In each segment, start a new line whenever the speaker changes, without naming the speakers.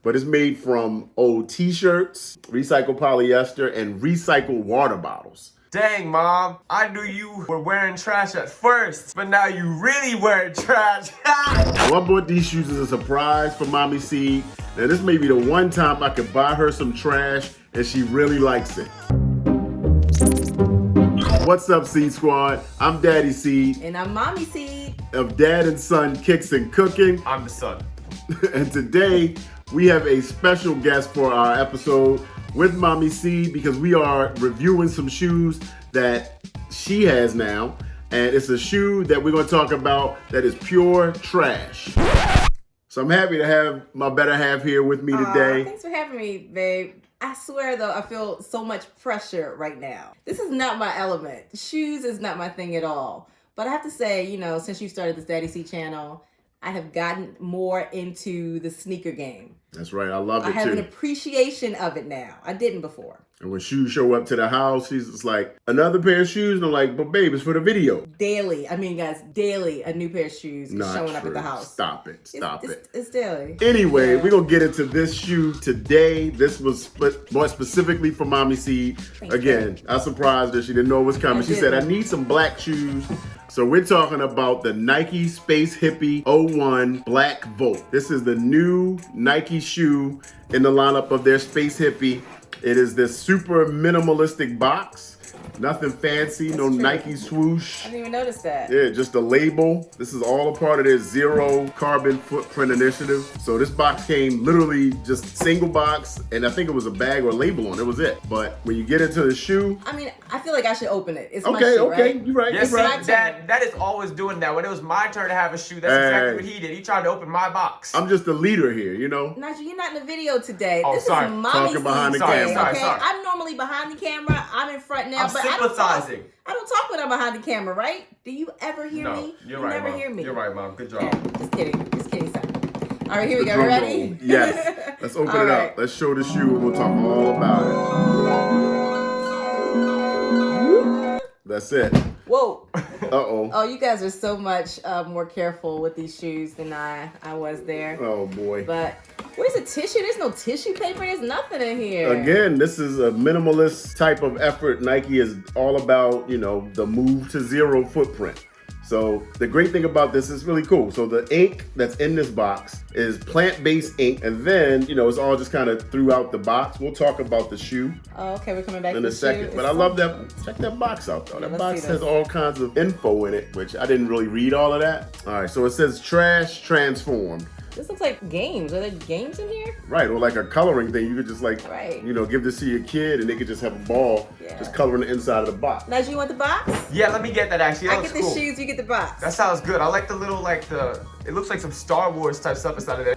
but it's made from old t-shirts, recycled polyester, and recycled water bottles.
Dang, Mom, I knew you were wearing trash at first, but now you really wearing trash.
I bought these shoes as a surprise for Mommy Seed. Now this may be the one time I could buy her some trash and she really likes it. What's up, Seed Squad? I'm Daddy Seed.
And I'm Mommy Seed.
Of Dad and Son Kicks and Cooking.
I'm the son.
And today we have a special guest for our episode with Mommy Seed because we are reviewing some shoes that she has now. And it's a shoe that we're going to talk about that is pure trash. So I'm happy to have my better half here with me today.
Thanks for having me, babe. I swear though, I feel so much pressure right now. This is not my element. Shoes is not my thing at all. But I have to say, you know, since you started this Daddy C channel, I have gotten more into the sneaker game.
That's right. I love it too.
I have an appreciation of it now. I didn't before.
And when shoes show up to the house, she's just like, another pair of shoes? And I'm like, but babe, it's for the video.
Daily. I mean, guys, daily a new pair of shoes is showing up at the house.
Stop it.
It's daily.
Anyway, we're going to get into this shoe today. This was bought specifically for Mommy Seed. Again, I surprised her. She didn't know it was coming. She said, I need some black shoes. So we're talking about the Nike Space Hippie 01 Black Volt. This is the new Nike shoe in the lineup of their Space Hippie. It is this super minimalistic box. Nothing fancy, no Nike swoosh.
I didn't even notice that.
Yeah, just a label. This is all a part of their zero carbon footprint initiative. So this box came literally just single box, and I think it was a bag or a label on it. That was it. But when you get into the shoe,
I mean, I feel like I should open it. It's my shoe,
okay,
right?
you're right.
Yes,
you're right.
that is always doing that. When it was my turn to have a shoe, that's exactly what he did. He tried to open my box.
I'm just the leader here, you know?
Nigel, you're not in the video today.
Oh,
this
sorry.
is Mommy
Talking behind the
Seed,
camera.
okay?
Sorry.
I'm normally behind the camera. I'm in front now,
I'm
but
sympathizing.
I don't talk when I'm behind the camera, right? Do you ever hear me?
You're
you
right,
never
Mom.
hear me.
You're right, Mom. Good job.
Okay, just kidding, son. All right, here we go.
Drum
Ready?
roll. Yes. Let's open
All
it
right.
up. Let's show the shoe and we'll talk all about it. That's it.
Whoa.
Uh-oh.
Oh, you guys are so much more careful with these shoes than I was there.
Oh, boy.
But where's the tissue? There's no tissue paper. There's nothing in here.
Again, this is a minimalist type of effort. Nike is all about, you know, the move to zero footprint. So the great thing about this is really cool. So the ink that's in this box is plant-based ink. And then, you know, it's all just kind of throughout the box. We'll talk about the shoe
Oh, okay, we're coming back
in
to
a
the
second.
shoe.
But I love that. Check that box out, though. That
let's
box
see
has
this.
all kinds of info in it, which I didn't really read all of that. All right, so it says trash transformed.
This looks like games. Are there games in here?
Right, or like a coloring thing. You could just like,
Right.
you know, give this to your kid and they could just have a ball just coloring the inside of the box.
Nigel, you want the box?
Yeah, let me get that actually. That
I
looks
get the
cool.
shoes, you get the box.
That sounds good. I like the little, it looks like some Star Wars type stuff inside of there.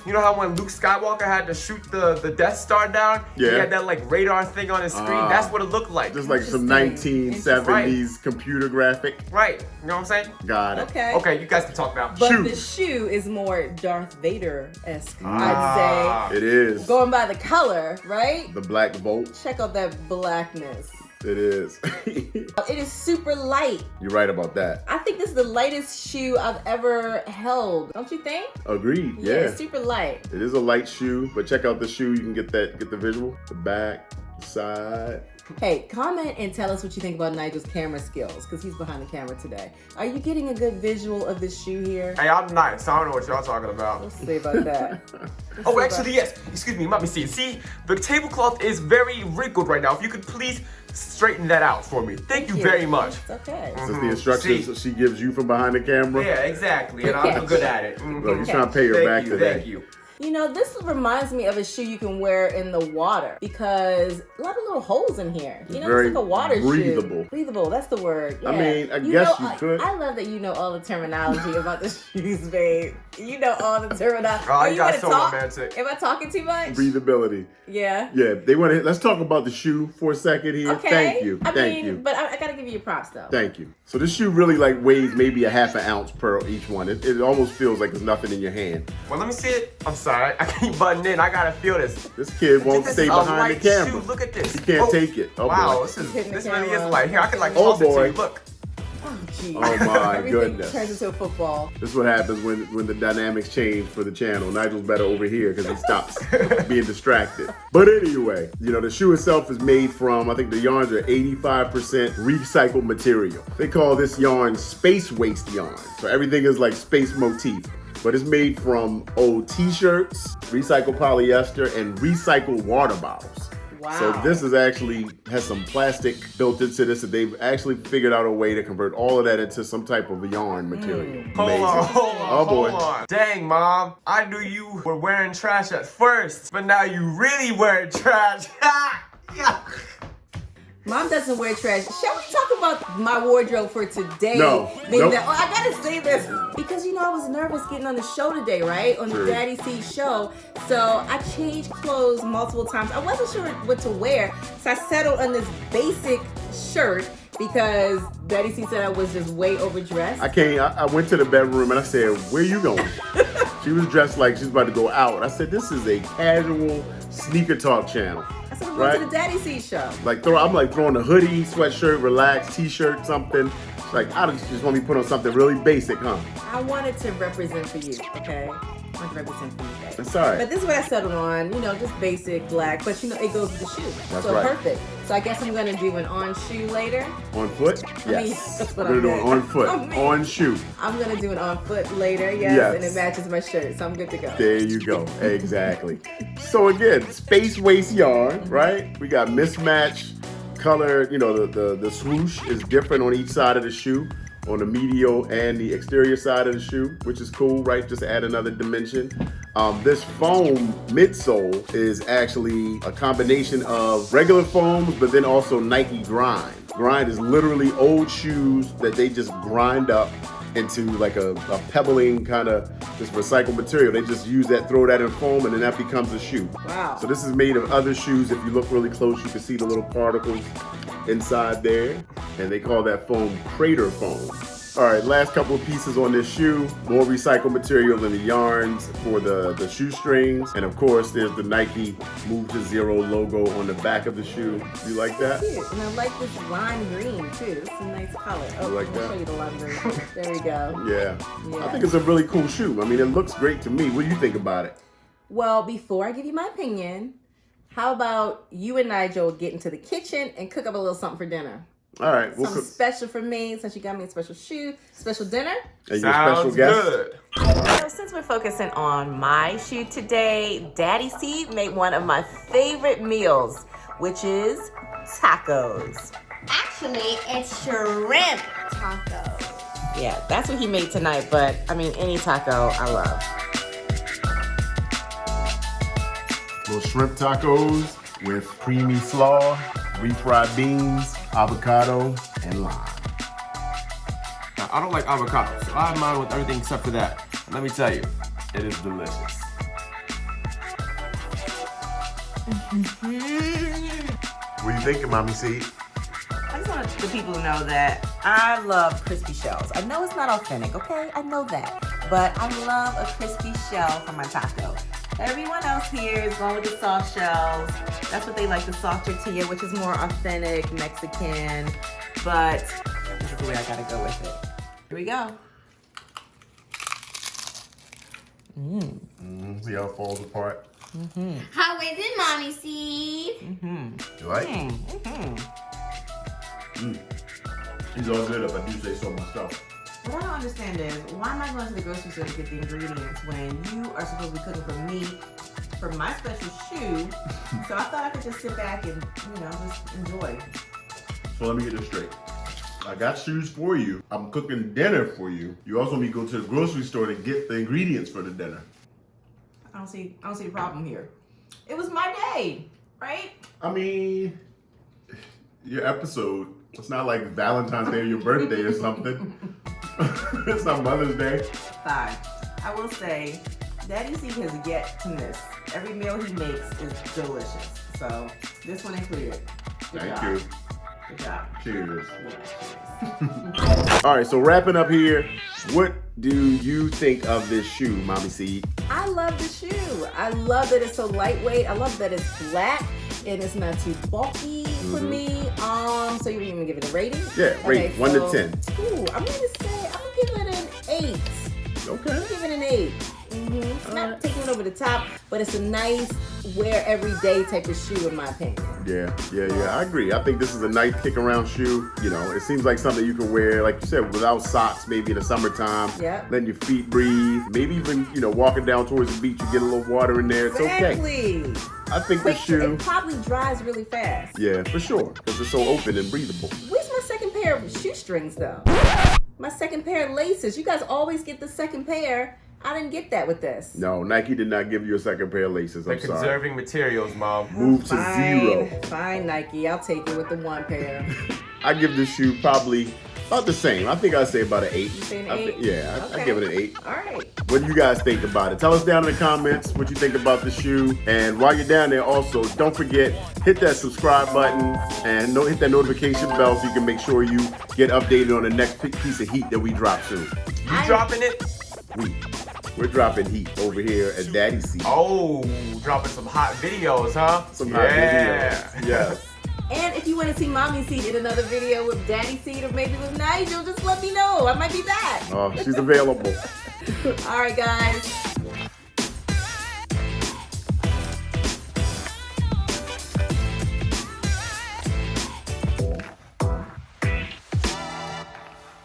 You know how when Luke Skywalker had to shoot the Death Star down?
Yeah.
He had that like radar thing on his screen. That's what it looked like.
Just like some
Interesting.
1970s computer graphic.
Right. You know what I'm saying?
Got it.
Okay.
Okay, you guys can talk now.
But
Shoe.
the shoe is more Darth Vader-esque,
Ah.
I'd say.
It is.
Going by the color, right?
The Black Volt.
Check out that blackness.
It is.
It is super light.
You're right about that.
I think this is the lightest shoe I've ever held. Don't you think?
Agreed. Yeah.
It's super light.
It is a light shoe, but check out the shoe. You can get the visual. The back, the side.
Hey, comment and tell us what you think about Nigel's camera skills, because he's behind the camera today. Are you getting a good visual of this shoe here?
Hey, I'm nice. I don't know what y'all talking about.
Let's see about that.
Oh, actually, yes. Excuse me, let me see. See, the tablecloth is very wrinkled right now. If you could please straighten that out for me. Thank you very much.
It's okay.
Is this the instructions she gives you from behind the camera?
Yeah, exactly. And I'm good at it.
Look, you're trying to pay her back today.
Thank you.
You know, this reminds me of a shoe you can wear in the water because a lot of little holes in here. You know,
Very
it's like a water
breathable.
shoe. Breathable, that's the word. Yeah.
I mean, I guess you could.
I love that you know all the terminology about the shoes, babe. You know all the terminology.
Oh, you guys
gonna
so
talk?
romantic.
Am I talking too much?
Breathability.
Yeah.
Yeah, they want to. Let's talk about the shoe for a second here.
Okay.
Thank you.
I
Thank
mean,
you.
but I gotta give you your props though.
Thank you. So this shoe really like weighs maybe a half an ounce per each one. It almost feels like there's nothing in your hand.
Well, let me see it. I'm sorry. I keep butting in. I gotta feel this.
This kid won't
This
stay
is a
behind
light
the camera.
Shoe. Look at this.
He can't take it. Oh,
wow,
boy.
this
Hitting the
really is
camera.
light. Here, I can like
Oh,
toss it to
boy.
you. Look.
Oh, geez.
Oh my
Everything
goodness.
turns into a football.
This is what happens when the dynamics change for the channel. Nigel's better over here because he stops being distracted. But anyway, you know, the shoe itself is made from, I think the yarns are 85% recycled material. They call this yarn space waste yarn. So everything is like space motif. But it's made from old t-shirts, recycled polyester, and recycled water bottles.
Wow.
So this is actually has some plastic built into this, that they've actually figured out a way to convert all of that into some type of yarn material.
Hold on.
Oh boy.
Hold on. Dang, Mom. I knew you were wearing trash at first, but now you really wear trash. Yeah.
Mom doesn't wear trash. Shall we talk about my wardrobe for today?
No.
Maybe
Nope.
I gotta say this because you know I was nervous getting on the show today, right? On the
True.
Daddy C show. So I changed clothes multiple times. I wasn't sure what to wear, so I settled on this basic shirt because Daddy C said I was just way overdressed.
I went to the bedroom and I said, "Where you going?" She was dressed like she's about to go out. I said, "This is a casual sneaker talk channel."
I said I'm
right?
going to the Daddy C show.
I'm like throwing a hoodie, sweatshirt, relaxed, t-shirt, something. She's like, I just want me to put on something really basic, huh?
I wanted to represent for you, okay? I wanted to represent for you guys.
That's all right.
But this is what I settled on, you know, just basic black, but you know, it goes with the shoe.
That's
so
right.
perfect. So I guess I'm gonna do an on shoe later.
On foot?
I mean,
Yes.
that's what
We're
I
gonna do it
meant.
on foot,
I mean-
on shoe.
I'm gonna do an on foot later, yes,
Yes.
and it matches my shirt, so I'm good to go.
There you go. Exactly. So again, space waste yarn, right? We got mismatched color. You know, the swoosh is different on each side of the shoe, on the medial and the exterior side of the shoe, which is cool, right? Just to add another dimension. This foam midsole is actually a combination of regular foams, but then also Nike Grind. Grind is literally old shoes that they just grind up into like a pebbling kind of just recycled material. They just use that, throw that in foam, and then that becomes a shoe.
Wow.
So this is made of other shoes. If you look really close, you can see the little particles inside there, and they call that foam crater foam. All right, last couple of pieces on this shoe. More recycled material in the yarns for the shoestrings. And of course, there's the Nike Move to Zero logo on the back of the shoe. You like that?
Cute. And I like this lime green too. It's a nice color. Oh,
You like
I'll
that?
show you the lime green. There we go.
Yeah.
Yeah.
I think it's a really cool shoe. I mean, it looks great to me. What do you think about it?
Well, before I give you my opinion, how about you and Nigel get into the kitchen and cook up a little something for dinner?
All right, we'll
Something
cook.
special for me since you got me a special shoe, special dinner.
And your special
Sounds
guest?
good.
So since we're focusing on my shoe today, Daddy C made one of my favorite meals, which is tacos.
Actually, it's shrimp tacos.
Yeah, that's what he made tonight, but I mean, any taco I love.
Little shrimp tacos with creamy slaw, refried beans, avocado, and lime.
Now, I don't like avocado, so I have mine with everything except for that. And let me tell you, it is delicious.
What you thinking, Mommy C?
I just want the people to know that I love crispy shells. I know it's not authentic, okay? I know that. But I love a crispy shell for my taco. Everyone else here is going with the soft shells. That's what they like, the soft tortilla, which is more authentic Mexican. But this is the way I gotta go with it. Here we go.
See how it falls apart?
How is it, Mommy C?
You like? He's all good if I do say so myself.
What I don't understand is, why am I going to the grocery store to get the ingredients when you are supposed to be cooking for me, for my special shoe? So I thought I could just sit back and, you know, just enjoy.
So let me get this straight. I got shoes for you. I'm cooking dinner for you. You also need to go to the grocery store to get the ingredients for the dinner.
I don't see the problem here. It was my day, right?
I mean, your episode, it's not like Valentine's Day or your birthday or something. It's not Mother's Day.
Fine. I will say, Daddy C has yet to miss. Every meal he makes is delicious. So this one included. Good
Thank
job.
you.
Good job.
Cheers.
Yeah,
All right, so wrapping up here, what do you think of this shoe, Mommy C?
I love the shoe. I love that it's so lightweight. I love that it's black. and it's not too bulky for me. So you even give it a rating?
Yeah, rate 1 to 10.
Ooh, I'm gonna give it an 8.
Okay.
I'm giving it an 8. It's not taking it over the top, but it's a nice wear everyday type of shoe in my opinion.
Yeah, I agree. I think this is a nice kick around shoe. You know, it seems like something you can wear, like you said, without socks, maybe in the summertime.
Yeah.
Letting your feet breathe. Maybe even, walking down towards the beach, you get a little water in there. It's okay.
Exactly.
I think this shoe.
It probably dries really fast.
Yeah, for sure, because it's so open and breathable.
Where's my second pair of shoestrings though? My second pair of laces. You guys always get the second pair. I didn't get that with this.
No, Nike did not give you a second pair of laces.
They're
I'm sorry.
conserving materials, Mom.
Move to
Fine.
0.
Fine, Nike. I'll take it with the one pair.
I give this shoe probably about the same. I think I'd say about an 8.
You say an
I
8?
I give it an 8.
All right.
What do you guys think about it? Tell us down in the comments what you think about the shoe. And while you're down there also, don't forget, hit that subscribe button and hit that notification bell so you can make sure you get updated on the next piece of heat that we drop soon.
You dropping it?
We're dropping heat over here at Daddy Seat.
Oh, dropping some hot videos, huh?
Some hot videos. Yes.
And if you want to see Mommy Seed in another video with Daddy Seed or maybe with Nigel, just let me know. I might be back.
Oh, she's available.
All right, guys.